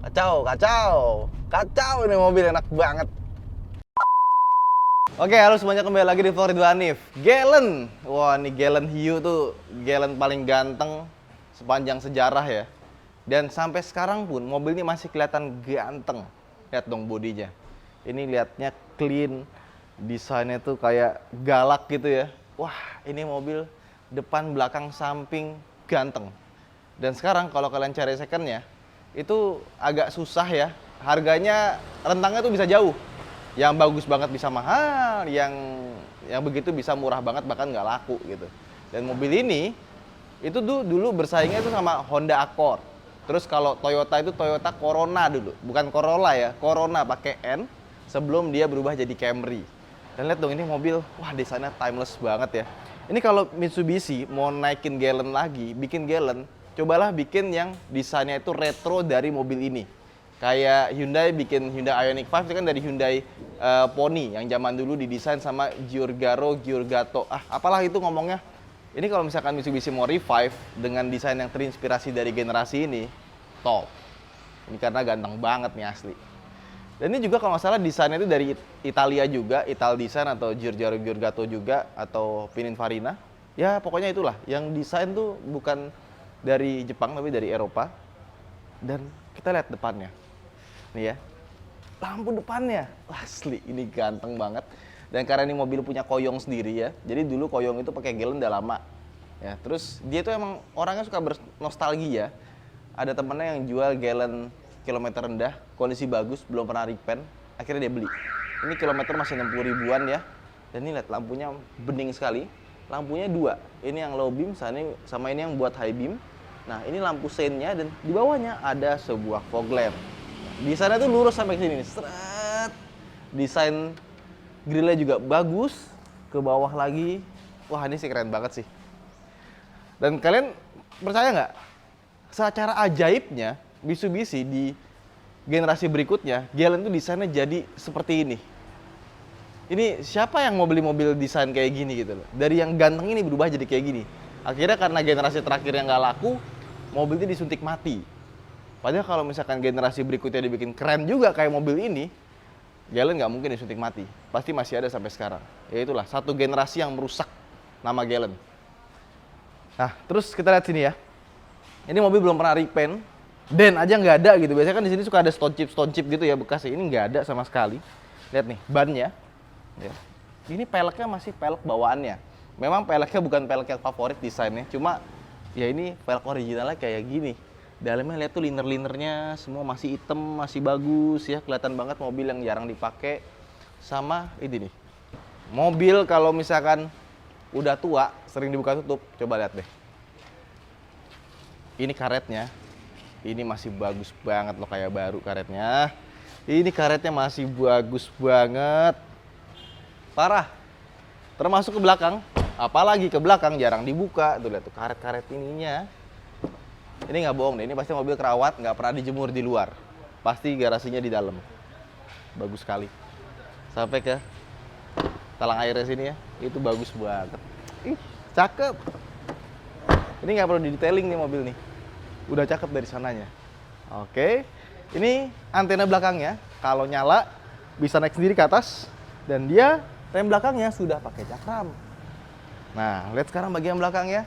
Kacau, kacau. Kacau ini mobil enak banget. Oke, halo semuanya, kembali lagi di vlog Ridwan Hanif. Galen. Wah, ini Galen hiu tuh Galen paling ganteng sepanjang sejarah ya. Dan sampai sekarang pun mobil ini masih kelihatan ganteng. Lihat dong bodinya. Ini lihatnya clean. Desainnya tuh kayak galak gitu ya. Wah, ini mobil depan, belakang, samping ganteng. Dan sekarang kalau kalian cari secondnya, itu agak susah ya. Harganya rentangnya tuh bisa jauh. Yang bagus banget bisa mahal, yang begitu bisa murah banget bahkan nggak laku gitu. Dan mobil ini itu dulu bersaingnya itu sama Honda Accord. Terus kalau Toyota itu Toyota Corona dulu, bukan Corolla ya, Corona pakai N sebelum dia berubah jadi Camry. Dan lihat dong ini mobil, wah desainnya timeless banget ya. Ini kalau Mitsubishi mau naikin Galen lagi, bikin Galen, cobalah bikin yang desainnya itu retro dari mobil ini. Kayak Hyundai bikin Hyundai Ioniq 5 itu kan dari Hyundai Pony yang zaman dulu didesain sama Giorgato. Apalah itu ngomongnya. Ini kalau misalkan Mitsubishi mau revive dengan desain yang terinspirasi dari generasi ini, top. Ini karena ganteng banget nih asli. Dan ini juga kalau nggak salah desainnya itu dari Italia juga, Ital Design atau Giorgato juga, atau Pininfarina. Ya pokoknya itulah, yang desain tuh bukan dari Jepang tapi dari Eropa. Dan kita lihat depannya. Nih ya, lampu depannya asli ini ganteng banget. Dan karena ini mobil punya koyong sendiri ya, jadi dulu koyong itu pakai Galen udah lama ya. Terus dia tuh emang orangnya suka bernostalgia. Ada temennya yang jual Galen kilometer rendah, kondisi bagus, belum pernah repaint, akhirnya dia beli. Ini kilometer masih 60 ribuan ya. Dan ini lihat lampunya bening sekali. Lampunya dua, ini yang low beam sama ini yang buat high beam. Nah ini lampu seinnya, dan di bawahnya ada sebuah fog lamp. Desainnya tuh lurus sampai ke sini, seret. Desain grillnya juga bagus. Ke bawah lagi, wah ini sih keren banget sih. Dan kalian percaya nggak? Secara ajaibnya Mitsubishi di generasi berikutnya, Galen tuh desainnya jadi seperti ini. Ini siapa yang mau beli mobil desain kayak gini gitu loh? Dari yang ganteng ini berubah jadi kayak gini. Akhirnya karena generasi terakhir yang nggak laku, mobilnya disuntik mati. Padahal kalau misalkan generasi berikutnya dibikin keren juga kayak mobil ini, Galen nggak mungkin disuntik mati. Pasti masih ada sampai sekarang. Ya itulah, satu generasi yang merusak nama Galen. Nah, terus kita lihat sini ya. Ini mobil belum pernah repaint. Den aja nggak ada gitu. Biasanya kan di sini suka ada stone chip gitu ya bekas. Ini nggak ada sama sekali. Lihat nih, bannya. Ya. Ini peleknya masih pelek bawaannya. Memang peleknya bukan pelek yang favorit desainnya. Cuma ya ini pelek originalnya kayak gini. Dalamnya lihat tuh liner-linernya semua masih hitam, masih bagus ya. Kelihatan banget mobil yang jarang dipakai. Sama ini nih. Mobil kalau misalkan udah tua, sering dibuka tutup, coba lihat deh. Ini karetnya. Ini masih bagus banget loh, kayak baru karetnya. Ini karetnya masih bagus banget. Parah. Termasuk ke belakang, apalagi ke belakang jarang dibuka. Tuh lihat tuh karet-karet ininya. Ini nggak bohong deh, ini pasti mobil kerawat, nggak pernah dijemur di luar. Pasti garasinya di dalam. Bagus sekali. Sampai ke talang airnya sini ya, itu bagus banget. Ih, cakep. Ini nggak perlu di-detailing nih mobil nih. Udah cakep dari sananya. Oke. Ini antena belakangnya, kalau nyala bisa naik sendiri ke atas, dan dia rem belakangnya sudah pakai cakram. Nah, lihat sekarang bagian belakangnya.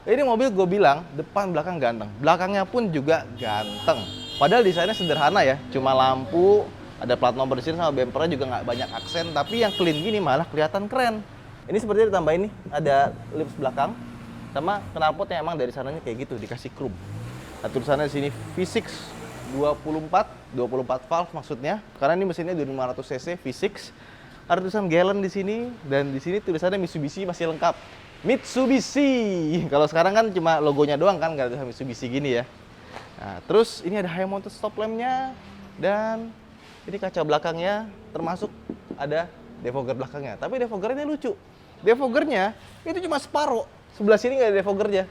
Ini mobil gue bilang depan belakang ganteng, belakangnya pun juga ganteng. Padahal desainnya sederhana ya, cuma lampu, ada plat nomor di sini sama bumpernya juga nggak banyak aksen, tapi yang clean gini malah kelihatan keren. Ini sepertinya ditambahin nih, ada lips belakang, sama knalpotnya emang dari sananya kayak gitu, dikasih chrome. Nah, tulisannya di sini V6 24 valve maksudnya, karena ini mesinnya 2500 cc V6. Ada tulisan Galen di sini, dan di sini tulisannya Mitsubishi masih lengkap. Mitsubishi. Kalau sekarang kan cuma logonya doang kan, nggak ada Mitsubishi gini ya. Nah, terus ini ada high mounted stop lampnya, dan ini kaca belakangnya, termasuk ada defogger belakangnya. Tapi defoggernya lucu. Defoggernya itu cuma separuh. Sebelah sini nggak ada defoggernya.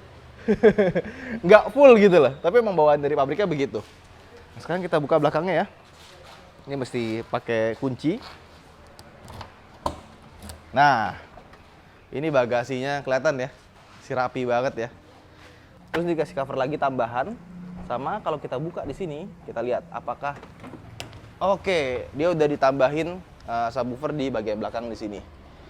Nggak full gitu loh. Tapi emang bawaan dari pabriknya begitu. Nah, sekarang kita buka belakangnya ya. Ini mesti pakai kunci. Nah, ini bagasinya kelihatan ya, si rapi banget ya. Terus dikasih cover lagi tambahan Sama kalau kita buka di sini, kita lihat apakah oke, dia udah ditambahin subwoofer di bagian belakang di sini.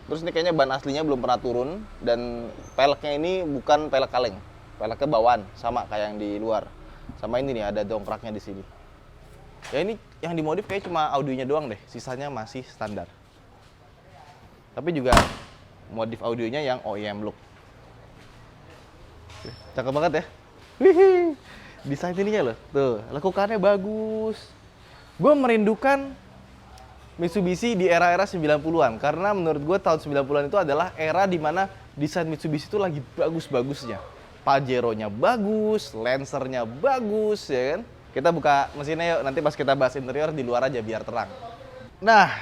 Terus ini kayaknya ban aslinya belum pernah turun dan peleknya ini bukan pelek kaleng. Peleknya bawaan sama kayak yang di luar. Sama ini nih ada dongkraknya di sini. Ya ini yang dimodif kayak cuma audionya doang deh, sisanya masih standar. Tapi juga modif audionya yang OEM look. Cakep banget ya. Wih, desain ininya loh. Tuh, lekukannya bagus. Gue merindukan Mitsubishi di era-era 90-an. Karena menurut gue tahun 90-an itu adalah era dimana desain Mitsubishi itu lagi bagus-bagusnya. Pajero-nya bagus, Lancer-nya bagus, ya kan? Kita buka mesinnya yuk, nanti pas kita bahas interior di luar aja biar terang. Nah,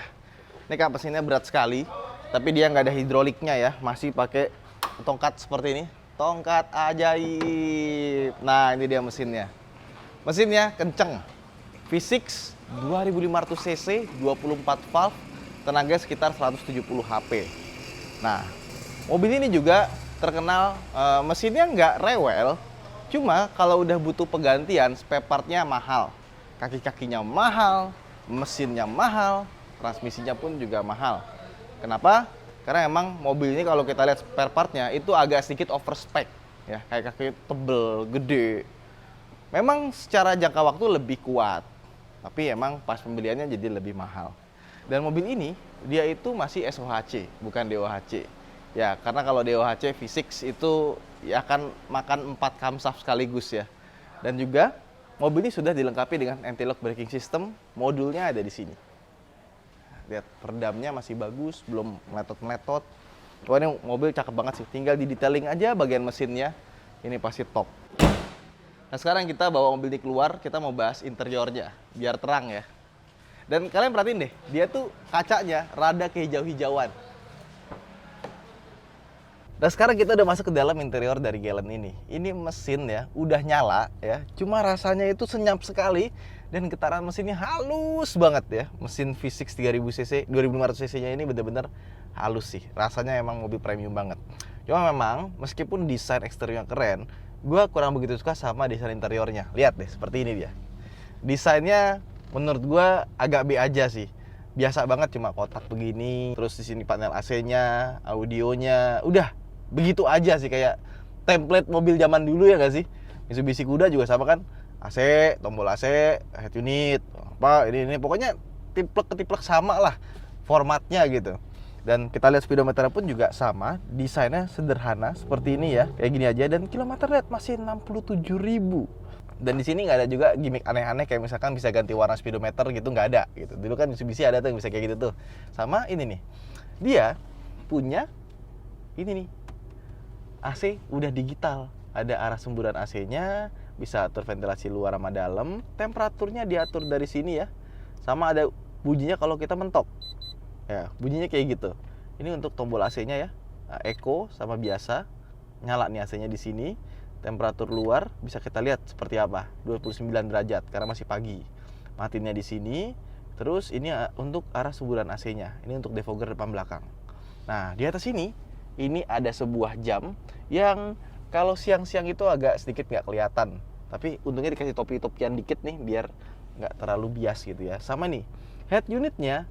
ini kap mesinnya berat sekali. Tapi dia nggak ada hidroliknya ya, masih pakai tongkat seperti ini. Tongkat ajaib. Nah, ini dia mesinnya. Mesinnya kenceng. V6 2500 cc, 24 valve, tenaga sekitar 170 HP. Nah, mobil ini juga terkenal mesinnya nggak rewel, cuma kalau udah butuh penggantian, spare partnya mahal. Kaki-kakinya mahal, mesinnya mahal, transmisinya pun juga mahal. Kenapa? Karena emang mobil ini kalau kita lihat spare partnya itu agak sedikit overspec, ya, kayak kaki tebel, gede. Memang secara jangka waktu lebih kuat, tapi emang pas pembeliannya jadi lebih mahal. Dan mobil ini dia itu masih SOHC, bukan DOHC. Ya, karena kalau DOHC V6 itu ya akan makan 4 kamsaf sekaligus ya. Dan juga mobil ini sudah dilengkapi dengan anti-lock braking system, modulnya ada di sini. Lihat, peredamnya masih bagus, belum meletot-meletot. Wah, ini mobil cakep banget sih. Tinggal di detailing aja bagian mesinnya. Ini pasti top. Nah, sekarang kita bawa mobil ini keluar, kita mau bahas interiornya. Biar terang ya. Dan kalian perhatiin deh, dia tuh kacanya rada kehijau-hijauan. Nah, sekarang kita udah masuk ke dalam interior dari Galen ini. Ini mesin ya, udah nyala ya. Cuma rasanya itu senyap sekali. Dan getaran mesinnya halus banget ya. Mesin V6 3000cc, 2500cc-nya ini bener-bener halus sih. Rasanya emang mobil premium banget. Cuma memang, meskipun desain eksteriornya keren, gue kurang begitu suka sama desain interiornya. Lihat deh, seperti ini dia. Desainnya menurut gue agak B aja sih. Biasa banget, cuma kotak begini. Terus di sini panel AC-nya, audionya, udah begitu aja sih, kayak template mobil zaman dulu ya gak sih? Mitsubishi Kuda juga sama kan? AC, tombol AC, head unit, apa ini pokoknya tiplek-ketiplek sama lah formatnya gitu. Dan kita lihat speedometer pun juga sama, desainnya sederhana seperti ini ya, kayak gini aja. Dan kilometer lihat masih 67.000. Dan di sini nggak ada juga gimmick aneh-aneh kayak misalkan bisa ganti warna speedometer gitu, nggak ada gitu. Dulu kan Mitsubishi ada tuh yang bisa kayak gitu tuh. Sama ini nih, dia punya ini nih, AC udah digital, ada arah semburan AC-nya, bisa atur ventilasi luar sama dalam, temperaturnya diatur dari sini ya. Sama ada bunyinya kalau kita mentok. Ya, bunyinya kayak gitu. Ini untuk tombol AC-nya ya. Eco sama biasa. Nyala nih AC-nya di sini. Temperatur luar bisa kita lihat seperti apa. 29 derajat karena masih pagi. Matinya di sini. Terus ini untuk arah semburan AC-nya. Ini untuk defogger depan belakang. Nah, di atas ini ada sebuah jam yang kalau siang-siang itu agak sedikit nggak kelihatan. Tapi untungnya dikasih topi-topian dikit nih biar nggak terlalu bias gitu ya. Sama nih, head unitnya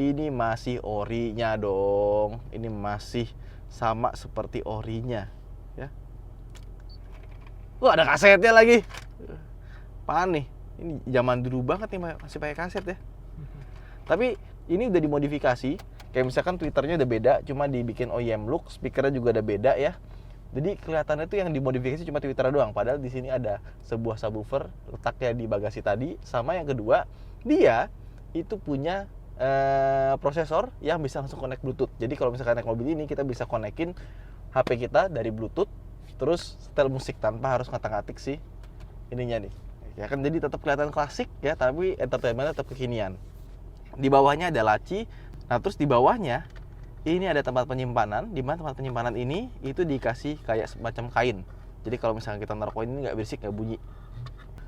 ini masih orinya dong. Ini masih sama seperti orinya ya. Wah, ada kasetnya lagi. Apaan nih? Ini zaman dulu banget nih masih pakai kaset ya. Tapi ini udah dimodifikasi. Kayak misalkan Twitternya udah beda, cuma dibikin OEM look, speakernya juga udah beda ya. Jadi kelihatannya tuh yang dimodifikasi cuma Twitter doang. Padahal di sini ada sebuah subwoofer letaknya di bagasi tadi. Sama yang kedua, dia itu punya prosesor yang bisa langsung connect Bluetooth. Jadi kalau misalkan naik mobil ini kita bisa konekin HP kita dari Bluetooth, terus setel musik tanpa harus ngatik-ngatik sih ininya nih. Ya kan, jadi tetap kelihatan klasik ya, tapi entertainment tetap kekinian. Di bawahnya ada laci. Nah, terus di bawahnya ini ada tempat penyimpanan, di mana tempat penyimpanan ini itu dikasih kayak semacam kain. Jadi kalau misalnya kita naruh koin ini nggak berisik, nggak bunyi.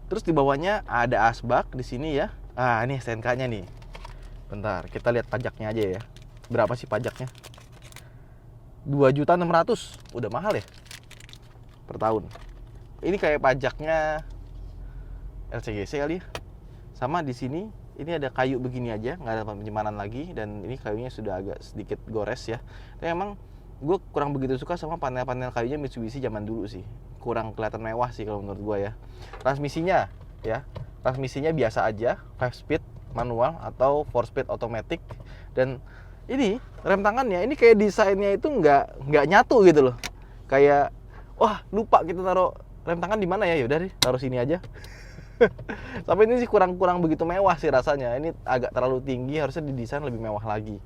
Terus di bawahnya ada asbak di sini ya. Ah, ini STNK-nya nih. Bentar, kita lihat pajaknya aja ya. Berapa sih pajaknya? 2.600.000. Udah mahal ya per tahun. Ini kayak pajaknya LCGC kali ya. Sama di sini ini ada kayu begini aja, nggak ada penyimpanan lagi, dan ini kayunya sudah agak sedikit gores ya. Tapi emang gue kurang begitu suka sama panel-panel kayunya Mitsubishi zaman dulu sih, kurang kelihatan mewah sih kalau menurut gue ya. Transmisinya ya, transmisinya biasa aja, 5 speed manual atau 4 speed automatic. Dan ini rem tangannya ini kayak desainnya itu nggak nyatu gitu loh. Kayak wah lupa kita taruh rem tangan di mana ya, yaudah deh taruh sini aja. Tapi ini sih kurang begitu mewah sih rasanya. Ini agak terlalu tinggi, harusnya didesain lebih mewah lagi.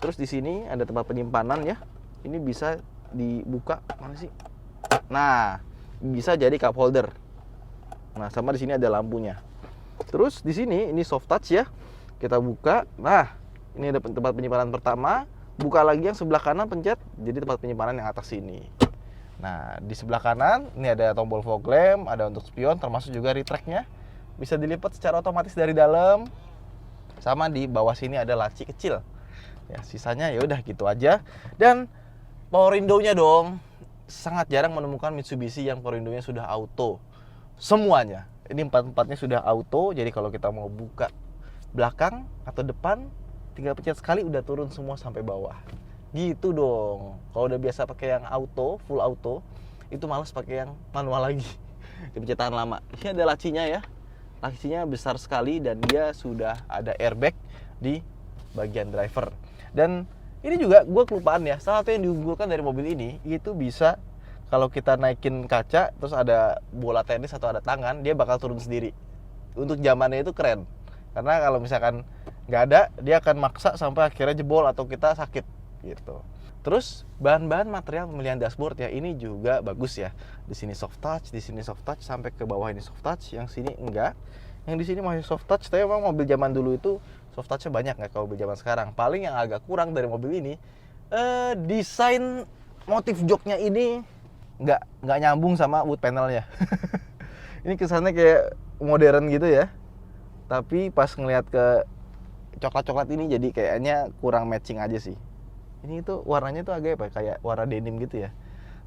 Terus di sini ada tempat penyimpanan ya. Ini bisa dibuka, mana sih? Nah, bisa jadi cup holder. Nah, sama di sini ada lampunya. Terus di sini ini soft touch ya. Kita buka. Nah, ini ada tempat penyimpanan pertama. Buka lagi yang sebelah kanan, pencet. Jadi tempat penyimpanan yang atas sini. Nah, di sebelah kanan ini ada tombol fog lamp, ada untuk spion, termasuk juga retract-nya. Bisa dilipat secara otomatis dari dalam. Sama di bawah sini ada laci kecil. Ya, sisanya ya udah gitu aja. Dan power window-nya dong. Sangat jarang menemukan Mitsubishi yang power window-nya sudah auto. Semuanya. Ini empat-empatnya sudah auto, jadi kalau kita mau buka belakang atau depan, tinggal pencet sekali udah turun semua sampai bawah. Gitu dong. Kalau udah biasa pakai yang auto, full auto, itu malas pakai yang manual lagi. Di pencetan lama. Ini ada lacinya ya. Lacinya besar sekali dan dia sudah ada airbag di bagian driver. Dan ini juga gue kelupaan ya. Salah satu yang diunggulkan dari mobil ini itu bisa kalau kita naikin kaca terus ada bola tenis atau ada tangan, dia bakal turun sendiri. Untuk zamannya itu keren. Karena kalau misalkan nggak ada, dia akan maksa sampai akhirnya jebol atau kita sakit gitu. Terus bahan-bahan material pemilihan dashboard ya ini juga bagus ya. Di sini soft touch, di sini soft touch sampai ke bawah ini soft touch, yang sini enggak. Yang di sini masih soft touch, tapi memang mobil zaman dulu itu soft touch-nya banyak nggak kalau mobil zaman sekarang. Paling yang agak kurang dari mobil ini desain motif joknya ini nggak nyambung sama wood panelnya. Ini kesannya kayak modern gitu ya. Tapi pas ngelihat ke coklat-coklat ini jadi kayaknya kurang matching aja sih. Ini tuh warnanya tuh agak apa kayak warna denim gitu ya.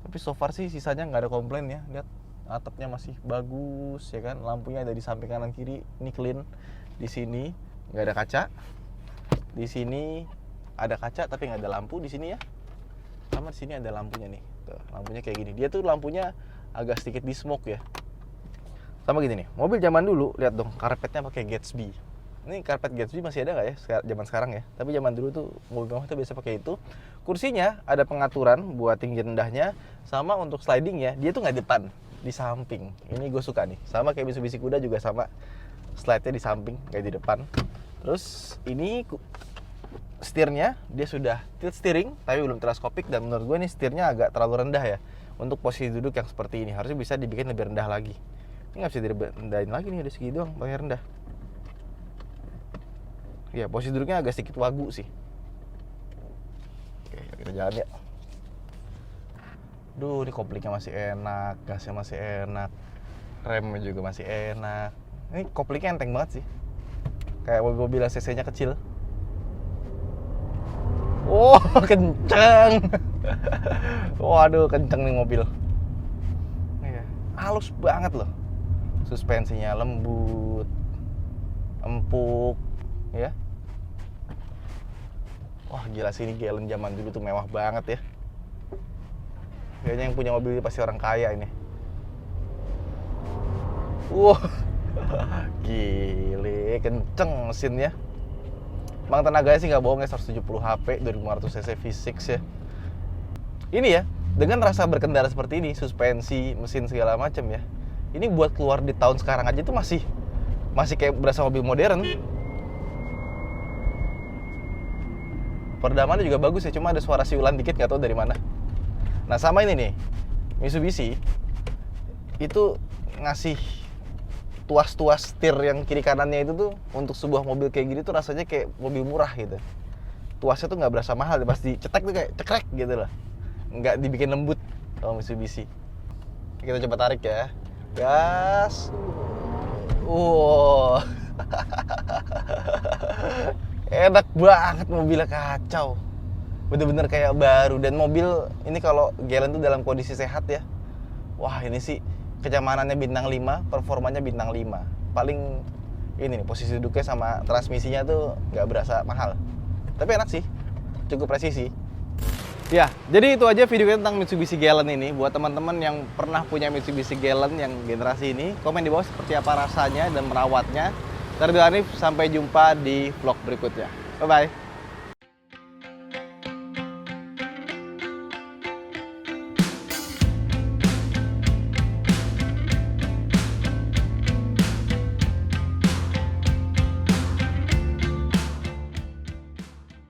Tapi so far sih sisanya nggak ada komplain ya. Lihat atapnya masih bagus ya kan. Lampunya ada di samping kanan kiri, ini clean. Di sini nggak ada kaca. Di sini ada kaca tapi nggak ada lampu di sini ya. Sama di sini ada lampunya nih. Tuh, lampunya kayak gini. Dia tuh lampunya agak sedikit di smoke ya. Sama gini nih. Mobil zaman dulu lihat dong karpetnya pakai Gatsby. Ini karpet Gatsby masih ada nggak ya zaman sekarang ya? Tapi zaman dulu tuh mobil mewah tuh biasa pakai itu. Kursinya ada pengaturan buat tinggi rendahnya, sama untuk slidingnya dia tuh nggak depan, di samping. Ini gue suka nih. Sama kayak Mitsubishi Kuda juga sama, slide-nya di samping, nggak di depan. Terus ini setirnya dia sudah tilt steering, tapi belum teleskopik, dan menurut gue nih setirnya agak terlalu rendah ya untuk posisi duduk yang seperti ini. Harusnya bisa dibikin lebih rendah lagi. Ini nggak bisa direndahin lagi nih, ada segi doang paling rendah. Ya, posisi duduknya agak sedikit wagu sih. Oke, kita jalan ya. Duh, ini kopliknya masih enak, gasnya masih enak, remnya juga masih enak. Ini kopliknya enteng banget sih. Kayak mobil cc-nya kecil. Oh, kenceng. Waduh, kenceng nih mobil. Halus banget loh. Suspensinya lembut, empuk, ya. Wah gila sih, ini Galen zaman dulu tuh mewah banget ya. Kayaknya yang punya mobil ini pasti orang kaya ini. Wah, gile, kenceng mesinnya. Bang tenaganya sih nggak bohong ya, 170 HP, 2500 cc V6 ya. Ini ya, dengan rasa berkendara seperti ini, suspensi, mesin segala macam ya. Ini buat keluar di tahun sekarang aja tuh masih kayak berasa mobil modern. Peredamannya juga bagus ya, cuma ada suara siulan dikit nggak tahu dari mana. Nah sama ini nih, Mitsubishi itu ngasih tuas-tuas setir yang kiri kanannya itu tuh untuk sebuah mobil kayak gini tuh rasanya kayak mobil murah gitu. Tuasnya tuh nggak berasa mahal, pas dicetek tuh kayak cekrek gitu loh. Nggak dibikin lembut kalau Mitsubishi. Kita coba tarik ya. Gas. Wow. Enak banget, mobilnya kacau. Bener-bener kayak baru. Dan mobil ini kalau Galen tuh dalam kondisi sehat ya. Wah ini sih kenyamanannya bintang 5, performanya bintang 5. paling ini nih, posisi duduknya sama transmisinya tuh nggak berasa mahal. Tapi enak sih, cukup presisi. Ya, jadi itu aja video kita tentang Mitsubishi Galant ini. Buat teman-teman yang pernah punya Mitsubishi Galant yang generasi ini, komen di bawah seperti apa rasanya dan merawatnya. Dari Hanif, sampai jumpa di vlog berikutnya. Bye-bye.